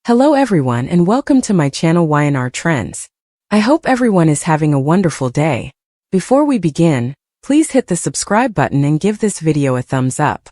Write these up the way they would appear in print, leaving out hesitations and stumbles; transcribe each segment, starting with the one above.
Hello everyone and welcome to my channel Y&R Trends. I hope everyone is having a wonderful day. Before we begin, please hit the subscribe button and give this video a thumbs up.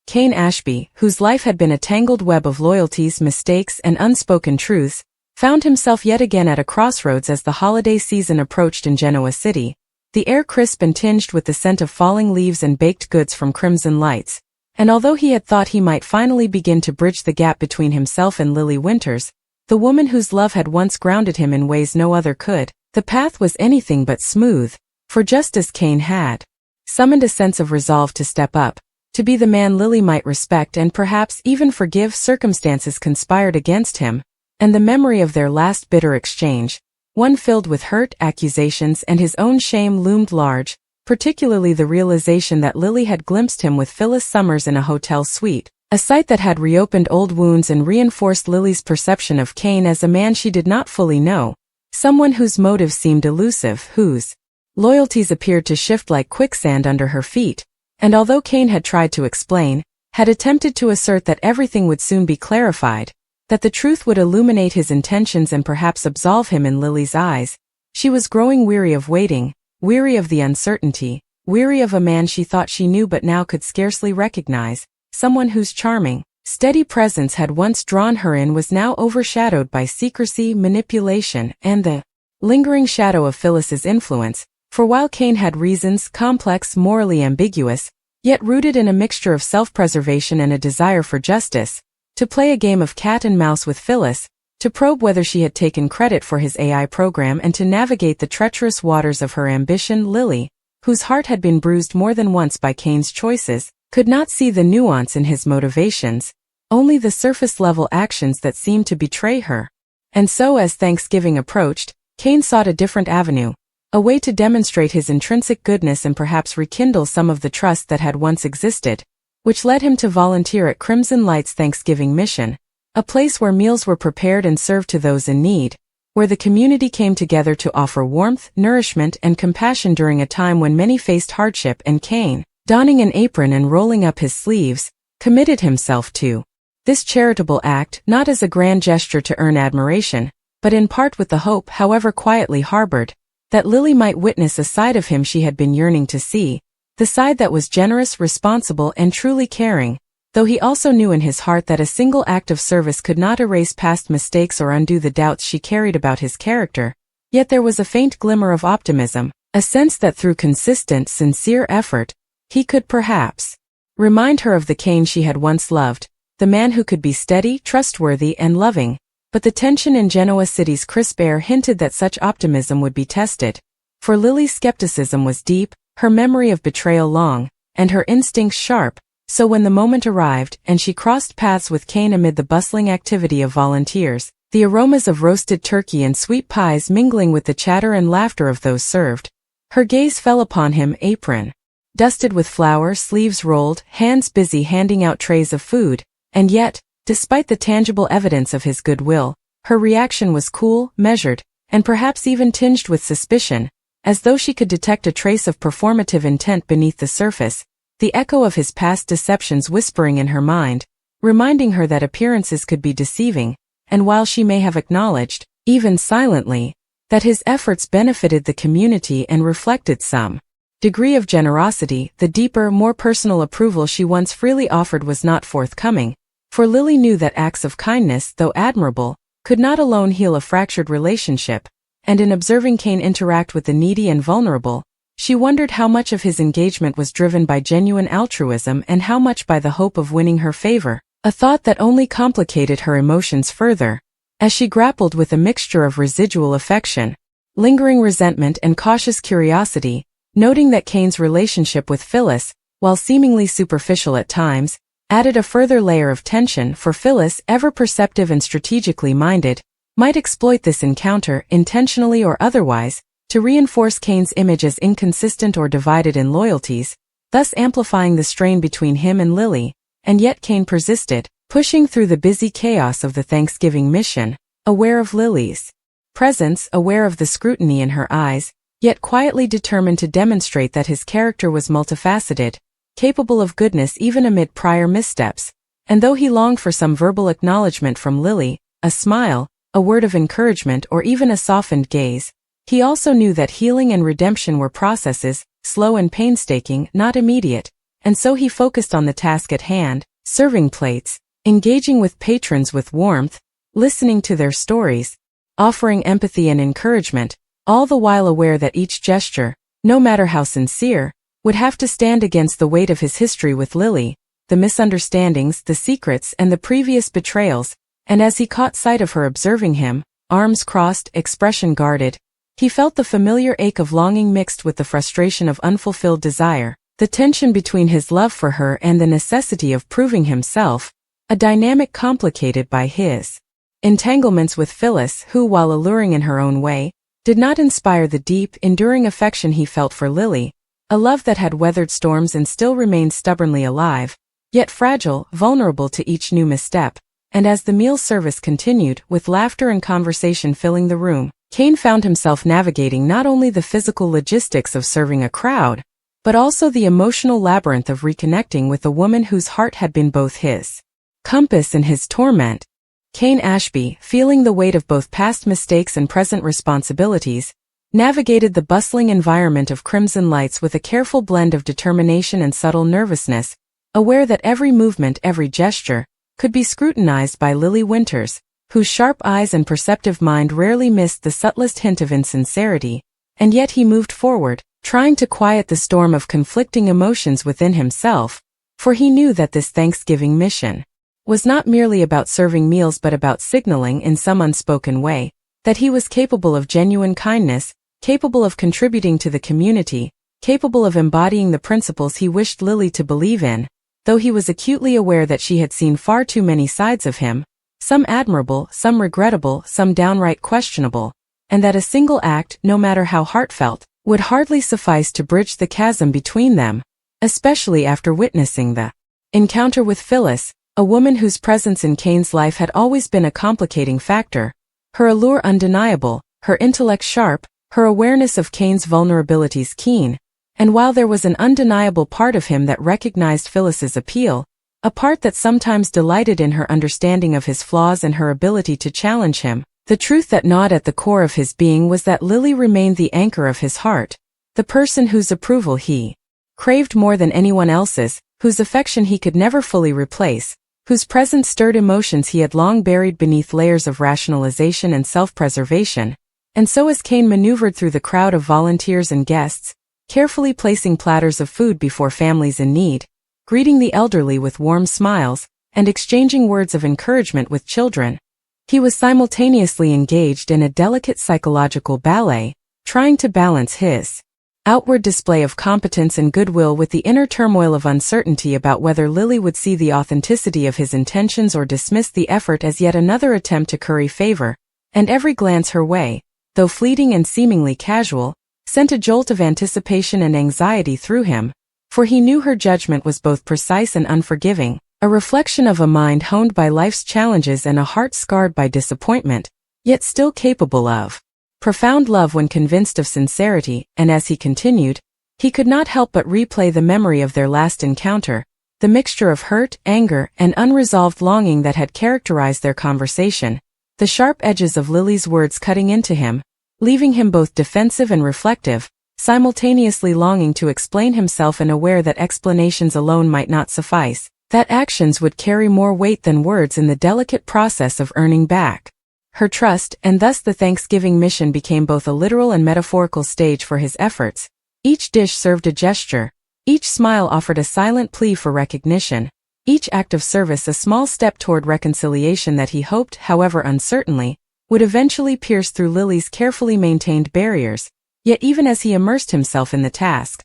Kane Ashby, whose life had been a tangled web of loyalties, mistakes, and unspoken truths, found himself yet again at a crossroads as the holiday season approached in Genoa City, the air crisp and tinged with the scent of falling leaves and baked goods from Crimson Lights. And although he had thought he might finally begin to bridge the gap between himself and Lily Winters, the woman whose love had once grounded him in ways no other could, the path was anything but smooth, for just as Kane had summoned a sense of resolve to step up, to be the man Lily might respect and perhaps even forgive, circumstances conspired against him, and the memory of their last bitter exchange, one filled with hurt, accusations, and his own shame, loomed large, particularly the realization that Lily had glimpsed him with Phyllis Summers in a hotel suite, a sight that had reopened old wounds and reinforced Lily's perception of Kane as a man she did not fully know, someone whose motives seemed elusive, whose loyalties appeared to shift like quicksand under her feet, and although Kane had tried to explain, had attempted to assert that everything would soon be clarified, that the truth would illuminate his intentions and perhaps absolve him in Lily's eyes, she was growing weary of waiting, weary of the uncertainty, weary of a man she thought she knew but now could scarcely recognize, someone whose charming, steady presence had once drawn her in was now overshadowed by secrecy, manipulation, and the lingering shadow of Phyllis's influence, for while Kane had reasons, complex, morally ambiguous, yet rooted in a mixture of self-preservation and a desire for justice, to play a game of cat and mouse with Phyllis, to probe whether she had taken credit for his AI program and to navigate the treacherous waters of her ambition, Lily, whose heart had been bruised more than once by Kane's choices, could not see the nuance in his motivations, only the surface-level actions that seemed to betray her. And so as Thanksgiving approached, Kane sought a different avenue, a way to demonstrate his intrinsic goodness and perhaps rekindle some of the trust that had once existed, which led him to volunteer at Crimson Light's Thanksgiving mission, a place where meals were prepared and served to those in need, where the community came together to offer warmth, nourishment, and compassion during a time when many faced hardship, and Kane, donning an apron and rolling up his sleeves, committed himself to this charitable act not as a grand gesture to earn admiration, but in part with the hope, however quietly harbored, that Lily might witness a side of him she had been yearning to see, the side that was generous, responsible, and truly caring, though he also knew in his heart that a single act of service could not erase past mistakes or undo the doubts she carried about his character. Yet there was a faint glimmer of optimism, a sense that through consistent, sincere effort, he could perhaps remind her of the Kane she had once loved, the man who could be steady, trustworthy, and loving. But the tension in Genoa City's crisp air hinted that such optimism would be tested, for Lily's skepticism was deep, her memory of betrayal long, and her instincts sharp. So when the moment arrived, and she crossed paths with Kane amid the bustling activity of volunteers, the aromas of roasted turkey and sweet pies mingling with the chatter and laughter of those served, her gaze fell upon him, apron dusted with flour, sleeves rolled, hands busy handing out trays of food, and yet, despite the tangible evidence of his goodwill, her reaction was cool, measured, and perhaps even tinged with suspicion, as though she could detect a trace of performative intent beneath the surface, the echo of his past deceptions whispering in her mind, reminding her that appearances could be deceiving, and while she may have acknowledged, even silently, that his efforts benefited the community and reflected some degree of generosity, the deeper, more personal approval she once freely offered was not forthcoming, for Lily knew that acts of kindness, though admirable, could not alone heal a fractured relationship, and in observing Kane interact with the needy and vulnerable, she wondered how much of his engagement was driven by genuine altruism and how much by the hope of winning her favor, a thought that only complicated her emotions further, as she grappled with a mixture of residual affection, lingering resentment, and cautious curiosity, noting that Kane's relationship with Phyllis, while seemingly superficial at times, added a further layer of tension, for Phyllis, ever perceptive and strategically minded, might exploit this encounter, intentionally or otherwise, to reinforce Kane's image as inconsistent or divided in loyalties, thus amplifying the strain between him and Lily. And yet Kane persisted, pushing through the busy chaos of the Thanksgiving mission, aware of Lily's presence, aware of the scrutiny in her eyes, yet quietly determined to demonstrate that his character was multifaceted, capable of goodness even amid prior missteps. And though he longed for some verbal acknowledgement from Lily, a smile, a word of encouragement, or even a softened gaze. He also knew that healing and redemption were processes, slow and painstaking, not immediate, and so he focused on the task at hand, serving plates, engaging with patrons with warmth, listening to their stories, offering empathy and encouragement, all the while aware that each gesture, no matter how sincere, would have to stand against the weight of his history with Lily, the misunderstandings, the secrets, and the previous betrayals, and as he caught sight of her observing him, arms crossed, expression guarded, he felt the familiar ache of longing mixed with the frustration of unfulfilled desire, the tension between his love for her and the necessity of proving himself, a dynamic complicated by his entanglements with Phyllis, who, while alluring in her own way, did not inspire the deep, enduring affection he felt for Lily, a love that had weathered storms and still remained stubbornly alive, yet fragile, vulnerable to each new misstep. And as the meal service continued, with laughter and conversation filling the room, Kane found himself navigating not only the physical logistics of serving a crowd, but also the emotional labyrinth of reconnecting with a woman whose heart had been both his compass and his torment. Kane Ashby, feeling the weight of both past mistakes and present responsibilities, navigated the bustling environment of Crimson Lights with a careful blend of determination and subtle nervousness, aware that every movement, every gesture, could be scrutinized by Lily Winters, whose sharp eyes and perceptive mind rarely missed the subtlest hint of insincerity, and yet he moved forward, trying to quiet the storm of conflicting emotions within himself, for he knew that this Thanksgiving mission was not merely about serving meals but about signaling in some unspoken way that he was capable of genuine kindness, capable of contributing to the community, capable of embodying the principles he wished Lily to believe in, though he was acutely aware that she had seen far too many sides of him, some admirable, some regrettable, some downright questionable, and that a single act, no matter how heartfelt, would hardly suffice to bridge the chasm between them, especially after witnessing the encounter with Phyllis, a woman whose presence in Kane's life had always been a complicating factor, her allure undeniable, her intellect sharp, her awareness of Kane's vulnerabilities keen, and while there was an undeniable part of him that recognized Phyllis's appeal, a part that sometimes delighted in her understanding of his flaws and her ability to challenge him, the truth that gnawed at the core of his being was that Lily remained the anchor of his heart, the person whose approval he craved more than anyone else's, whose affection he could never fully replace, whose presence stirred emotions he had long buried beneath layers of rationalization and self-preservation. And so as Kane maneuvered through the crowd of volunteers and guests, carefully placing platters of food before families in need, greeting the elderly with warm smiles, and exchanging words of encouragement with children, he was simultaneously engaged in a delicate psychological ballet, trying to balance his outward display of competence and goodwill with the inner turmoil of uncertainty about whether Lily would see the authenticity of his intentions or dismiss the effort as yet another attempt to curry favor, and every glance her way, though fleeting and seemingly casual, sent a jolt of anticipation and anxiety through him, for he knew her judgment was both precise and unforgiving, a reflection of a mind honed by life's challenges and a heart scarred by disappointment, yet still capable of profound love when convinced of sincerity. And as he continued, he could not help but replay the memory of their last encounter, the mixture of hurt, anger, and unresolved longing that had characterized their conversation, the sharp edges of Lily's words cutting into him, leaving him both defensive and reflective, simultaneously longing to explain himself and aware that explanations alone might not suffice, that actions would carry more weight than words in the delicate process of earning back her trust, and thus the Thanksgiving mission became both a literal and metaphorical stage for his efforts. Each dish served a gesture, each smile offered a silent plea for recognition, each act of service a small step toward reconciliation that he hoped, however uncertainly, would eventually pierce through Lily's carefully maintained barriers. Yet even as he immersed himself in the task,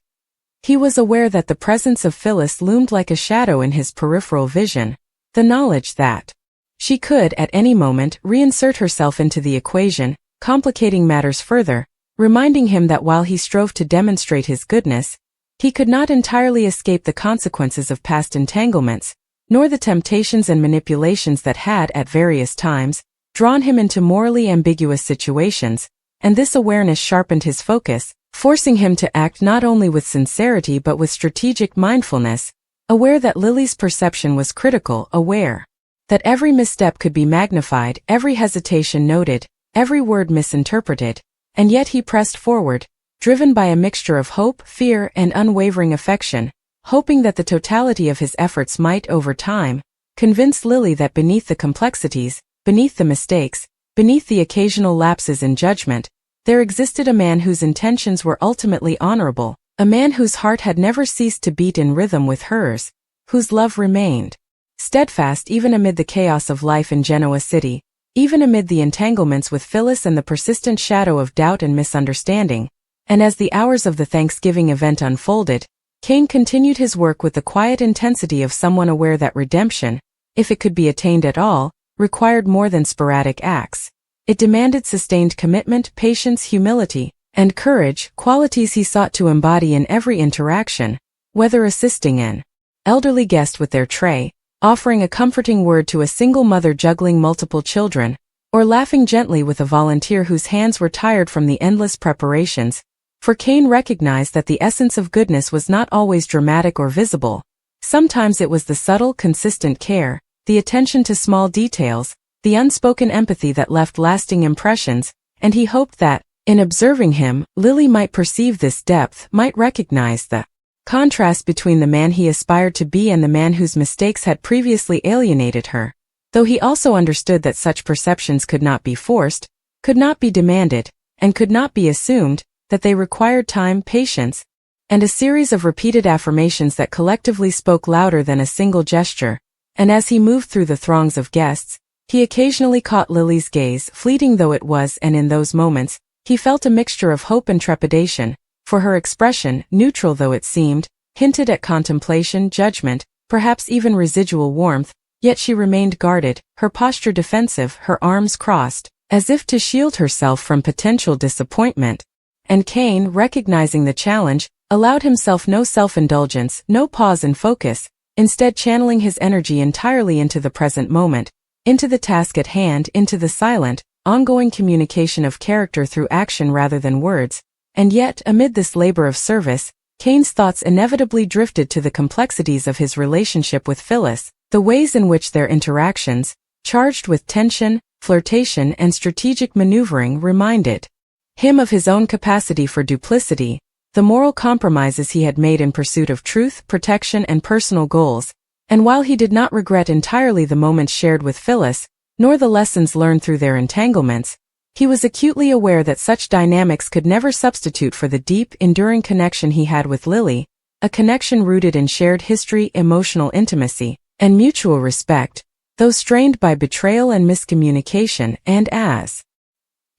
he was aware that the presence of Phyllis loomed like a shadow in his peripheral vision, the knowledge that she could, at any moment, reinsert herself into the equation, complicating matters further, reminding him that while he strove to demonstrate his goodness, he could not entirely escape the consequences of past entanglements, nor the temptations and manipulations that had, at various times, drawn him into morally ambiguous situations, and this awareness sharpened his focus, forcing him to act not only with sincerity but with strategic mindfulness, aware that Lily's perception was critical, aware that every misstep could be magnified, every hesitation noted, every word misinterpreted, and yet he pressed forward, driven by a mixture of hope, fear, and unwavering affection, hoping that the totality of his efforts might, over time, convince Lily that beneath the complexities, beneath the mistakes, beneath the occasional lapses in judgment, there existed a man whose intentions were ultimately honorable, a man whose heart had never ceased to beat in rhythm with hers, whose love remained steadfast even amid the chaos of life in Genoa City, even amid the entanglements with Phyllis and the persistent shadow of doubt and misunderstanding. And as the hours of the Thanksgiving event unfolded, Kane continued his work with the quiet intensity of someone aware that redemption, if it could be attained at all, required more than sporadic acts. It demanded sustained commitment, patience, humility, and courage, qualities he sought to embody in every interaction, whether assisting an elderly guest with their tray, offering a comforting word to a single mother juggling multiple children, or laughing gently with a volunteer whose hands were tired from the endless preparations. For Kane recognized that the essence of goodness was not always dramatic or visible. Sometimes it was the subtle, consistent care, the attention to small details, the unspoken empathy that left lasting impressions, and he hoped that, in observing him, Lily might perceive this depth, might recognize the contrast between the man he aspired to be and the man whose mistakes had previously alienated her, though he also understood that such perceptions could not be forced, could not be demanded, and could not be assumed, that they required time, patience, and a series of repeated affirmations that collectively spoke louder than a single gesture. And as he moved through the throngs of guests, he occasionally caught Lily's gaze, fleeting though it was, and in those moments, he felt a mixture of hope and trepidation, for her expression, neutral though it seemed, hinted at contemplation, judgment, perhaps even residual warmth, yet she remained guarded, her posture defensive, her arms crossed, as if to shield herself from potential disappointment. And Kane, recognizing the challenge, allowed himself no self-indulgence, no pause and focus, instead channeling his energy entirely into the present moment, into the task at hand, into the silent, ongoing communication of character through action rather than words. And yet, amid this labor of service, Kane's thoughts inevitably drifted to the complexities of his relationship with Phyllis, the ways in which their interactions, charged with tension, flirtation, and strategic maneuvering, reminded him of his own capacity for duplicity, the moral compromises he had made in pursuit of truth, protection, and personal goals. And while he did not regret entirely the moments shared with Phyllis, nor the lessons learned through their entanglements, he was acutely aware that such dynamics could never substitute for the deep, enduring connection he had with Lily, a connection rooted in shared history, emotional intimacy, and mutual respect, though strained by betrayal and miscommunication. And as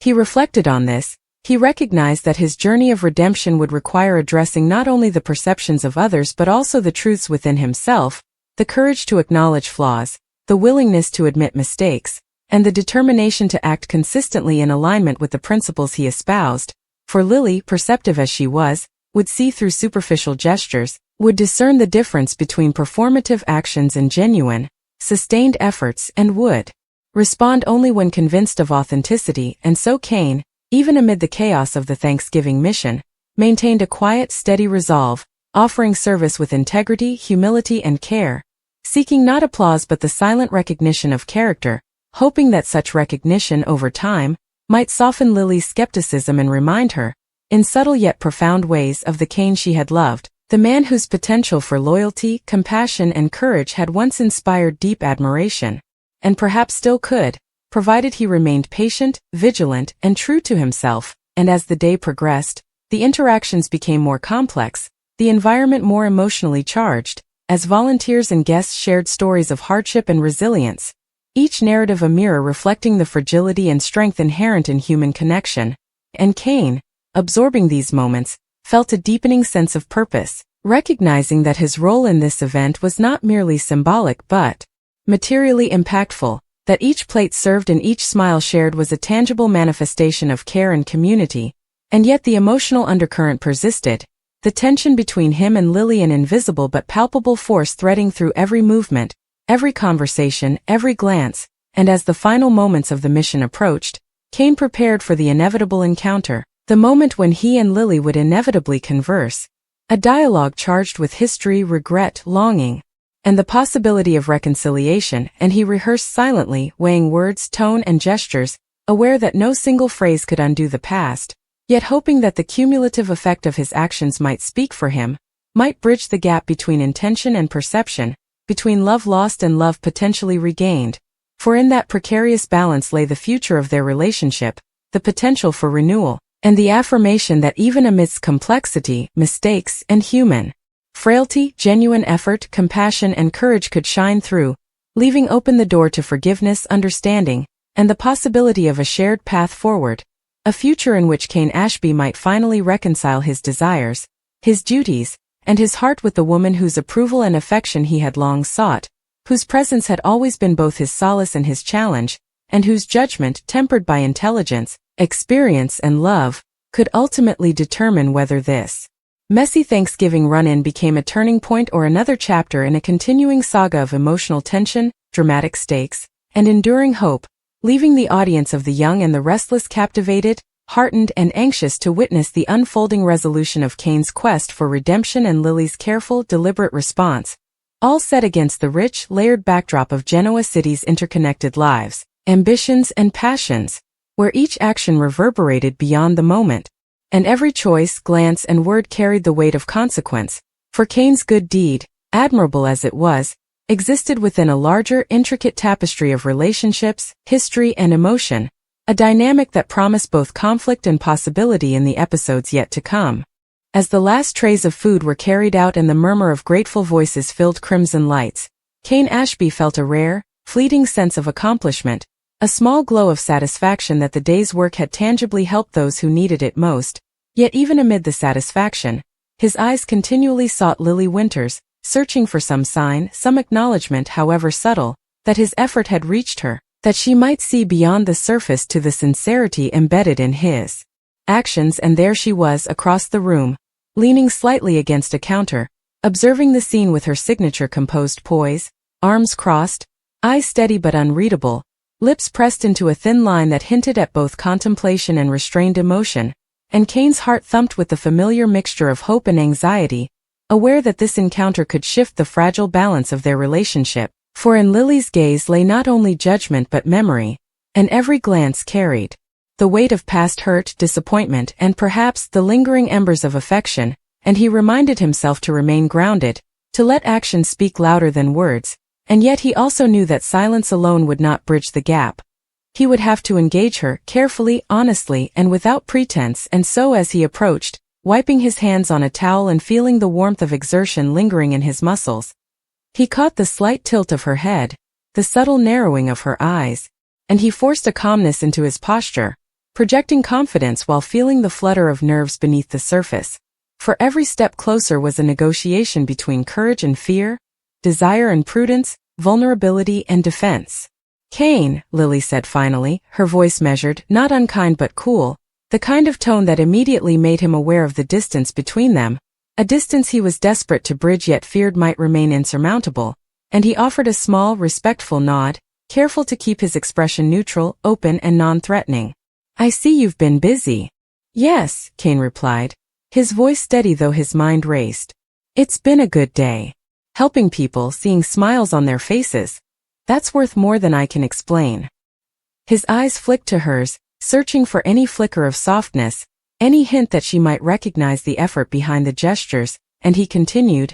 he reflected on this, he recognized that his journey of redemption would require addressing not only the perceptions of others but also the truths within himself, the courage to acknowledge flaws, the willingness to admit mistakes, and the determination to act consistently in alignment with the principles he espoused. For Lily, perceptive as she was, would see through superficial gestures, would discern the difference between performative actions and genuine, sustained efforts, and would respond only when convinced of authenticity. And so Kane, even amid the chaos of the Thanksgiving mission, maintained a quiet, steady resolve, offering service with integrity, humility, and care, seeking not applause but the silent recognition of character, hoping that such recognition over time might soften Lily's skepticism and remind her, in subtle yet profound ways, of the Kane she had loved, the man whose potential for loyalty, compassion, and courage had once inspired deep admiration, and perhaps still could, provided he remained patient, vigilant, and true to himself. And as the day progressed, the interactions became more complex, the environment more emotionally charged, as volunteers and guests shared stories of hardship and resilience, each narrative a mirror reflecting the fragility and strength inherent in human connection. And Kane, absorbing these moments, felt a deepening sense of purpose, recognizing that his role in this event was not merely symbolic but materially impactful, that each plate served and each smile shared was a tangible manifestation of care and community. And yet the emotional undercurrent persisted, the tension between him and Lily an invisible but palpable force threading through every movement, every conversation, every glance. And as the final moments of the mission approached, Kane prepared for the inevitable encounter, the moment when he and Lily would inevitably converse, a dialogue charged with history, regret, longing, and the possibility of reconciliation, and he rehearsed silently, weighing words, tone, and gestures, aware that no single phrase could undo the past, yet hoping that the cumulative effect of his actions might speak for him, might bridge the gap between intention and perception, between love lost and love potentially regained, for in that precarious balance lay the future of their relationship, the potential for renewal, and the affirmation that even amidst complexity, mistakes, and human frailty, genuine effort, compassion, and courage could shine through, leaving open the door to forgiveness, understanding, and the possibility of a shared path forward, a future in which Kane Ashby might finally reconcile his desires, his duties, and his heart with the woman whose approval and affection he had long sought, whose presence had always been both his solace and his challenge, and whose judgment, tempered by intelligence, experience, and love, could ultimately determine whether this messy Thanksgiving run-in became a turning point or another chapter in a continuing saga of emotional tension, dramatic stakes, and enduring hope, leaving the audience of The Young and the Restless captivated, heartened, and anxious to witness the unfolding resolution of Kane's quest for redemption and Lily's careful, deliberate response, all set against the rich, layered backdrop of Genoa City's interconnected lives, ambitions, and passions, where each action reverberated beyond the moment, and every choice, glance, and word carried the weight of consequence, for Kane's good deed, admirable as it was, existed within a larger, intricate tapestry of relationships, history, and emotion, a dynamic that promised both conflict and possibility in the episodes yet to come. As the last trays of food were carried out and the murmur of grateful voices filled crimson lights, Kane Ashby felt a rare, fleeting sense of accomplishment, a small glow of satisfaction that the day's work had tangibly helped those who needed it most. Yet even amid the satisfaction, his eyes continually sought Lily Winters, searching for some sign, some acknowledgement, however subtle, that his effort had reached her, that she might see beyond the surface to the sincerity embedded in his actions. And there she was across the room, leaning slightly against a counter, observing the scene with her signature composed poise, arms crossed, eyes steady but unreadable, lips pressed into a thin line that hinted at both contemplation and restrained emotion, and Kane's heart thumped with the familiar mixture of hope and anxiety, aware that this encounter could shift the fragile balance of their relationship, for in Lily's gaze lay not only judgment but memory, and every glance carried the weight of past hurt, disappointment, and perhaps the lingering embers of affection, and he reminded himself to remain grounded, to let action speak louder than words, and yet he also knew that silence alone would not bridge the gap. He would have to engage her, carefully, honestly, and without pretense, and so as he approached, wiping his hands on a towel and feeling the warmth of exertion lingering in his muscles, he caught the slight tilt of her head, the subtle narrowing of her eyes, and he forced a calmness into his posture, projecting confidence while feeling the flutter of nerves beneath the surface. For every step closer was a negotiation between courage and fear, desire and prudence, vulnerability and defense. "Kane," Lily said finally, her voice measured, not unkind but cool, the kind of tone that immediately made him aware of the distance between them, a distance he was desperate to bridge yet feared might remain insurmountable, and he offered a small, respectful nod, careful to keep his expression neutral, open, and non-threatening. "I see you've been busy." "Yes," Kane replied, his voice steady though his mind raced. "It's been a good day. Helping people, seeing smiles on their faces. That's worth more than I can explain." His eyes flicked to hers, searching for any flicker of softness, any hint that she might recognize the effort behind the gestures, and he continued,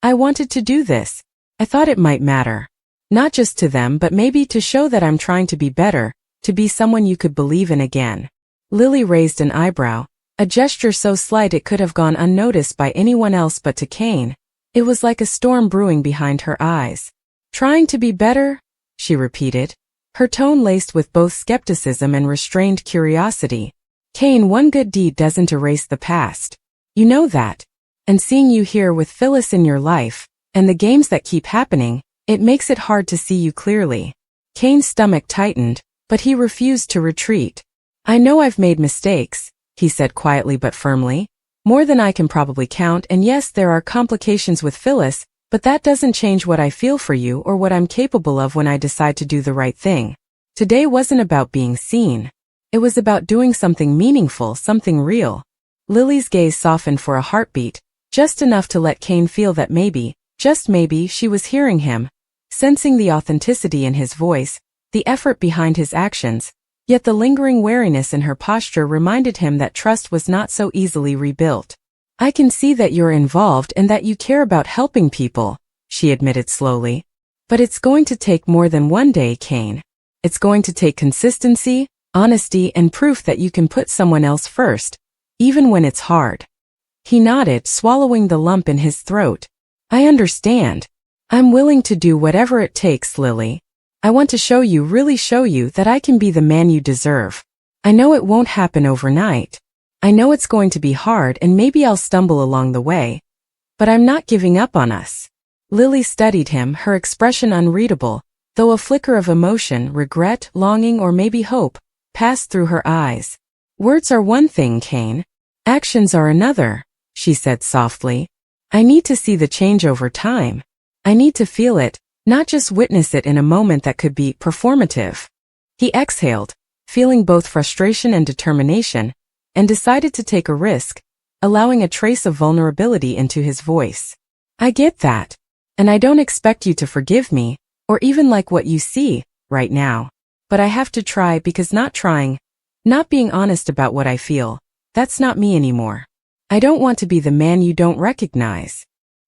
"I wanted to do this. I thought it might matter. Not just to them but maybe to show that I'm trying to be better, to be someone you could believe in again." Lily raised an eyebrow, a gesture so slight it could have gone unnoticed by anyone else but to Kane. It was like a storm brewing behind her eyes. "Trying to be better?" she repeated, her tone laced with both skepticism and restrained curiosity. "Kane, one good deed doesn't erase the past. You know that. And seeing you here with Phyllis in your life, and the games that keep happening, it makes it hard to see you clearly." Kane's stomach tightened, but he refused to retreat. "I know I've made mistakes," he said quietly but firmly, "more than I can probably count, and yes, there are complications with Phyllis, but that doesn't change what I feel for you or what I'm capable of when I decide to do the right thing. Today wasn't about being seen. It was about doing something meaningful, something real." Lily's gaze softened for a heartbeat, just enough to let Kane feel that maybe, Just maybe she was hearing him, sensing the authenticity in his voice, the effort behind his actions, yet the lingering wariness in her posture reminded him that trust was not so easily rebuilt. "I can see that you're involved and that you care about helping people," she admitted slowly. "But it's going to take more than one day, Kane. It's going to take consistency, honesty, and proof that you can put someone else first, even when it's hard." He nodded, swallowing the lump in his throat. "I understand. I'm willing to do whatever it takes, Lily. I want to really show you that I can be the man you deserve. I know it won't happen overnight. I know it's going to be hard and maybe I'll stumble along the way. But I'm not giving up on us." Lily studied him, her expression unreadable, though a flicker of emotion, regret, longing, or maybe hope passed through her eyes. "Words are one thing, Kane. Actions are another," she said softly. "I need to see the change over time. I need to feel it, not just witness it in a moment that could be performative." He exhaled, feeling both frustration and determination, and decided to take a risk, allowing a trace of vulnerability into his voice. "I get that. And I don't expect you to forgive me, or even like what you see, right now. But I have to try because not trying, not being honest about what I feel, that's not me anymore. I don't want to be the man you don't recognize."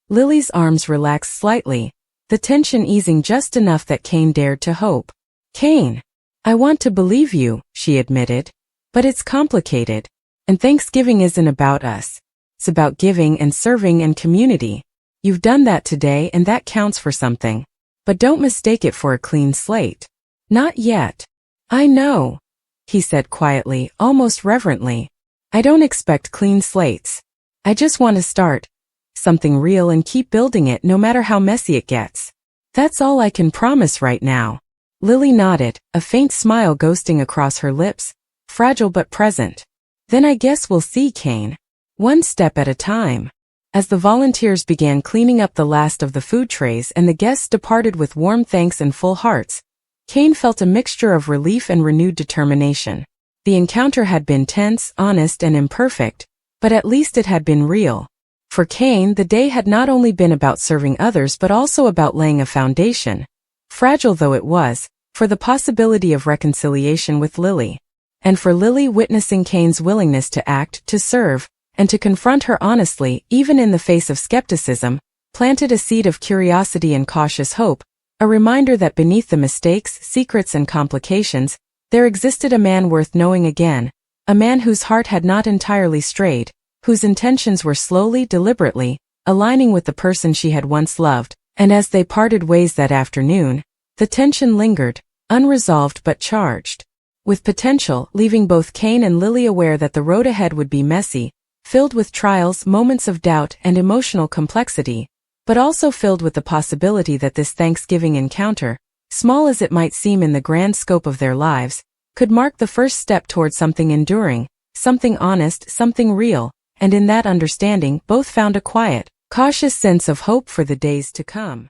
Lily's arms relaxed slightly, the tension easing just enough that Kane dared to hope. "Kane, I want to believe you," she admitted. "But it's complicated. And Thanksgiving isn't about us. It's about giving and serving and community. You've done that today and that counts for something. But don't mistake it for a clean slate. Not yet." "I know," he said quietly, almost reverently. "I don't expect clean slates. I just want to start something real and keep building it no matter how messy it gets. That's all I can promise right now." Lily nodded, a faint smile ghosting across her lips, fragile but present. "Then I guess we'll see, Kane. One step at a time." As the volunteers began cleaning up the last of the food trays and the guests departed with warm thanks and full hearts, Kane felt a mixture of relief and renewed determination. The encounter had been tense, honest, and imperfect, but at least it had been real. For Kane, the day had not only been about serving others but also about laying a foundation, fragile though it was, for the possibility of reconciliation with Lily. And for Lily, witnessing Kane's willingness to act, to serve, and to confront her honestly, even in the face of skepticism, planted a seed of curiosity and cautious hope, a reminder that beneath the mistakes, secrets, and complications, there existed a man worth knowing again, a man whose heart had not entirely strayed, whose intentions were slowly, deliberately, aligning with the person she had once loved. And as they parted ways that afternoon, the tension lingered, unresolved but charged with potential, leaving both Kane and Lily aware that the road ahead would be messy, filled with trials, moments of doubt, and emotional complexity, but also filled with the possibility that this Thanksgiving encounter, small as it might seem in the grand scope of their lives, could mark the first step toward something enduring, something honest, something real, and in that understanding both found a quiet, cautious sense of hope for the days to come.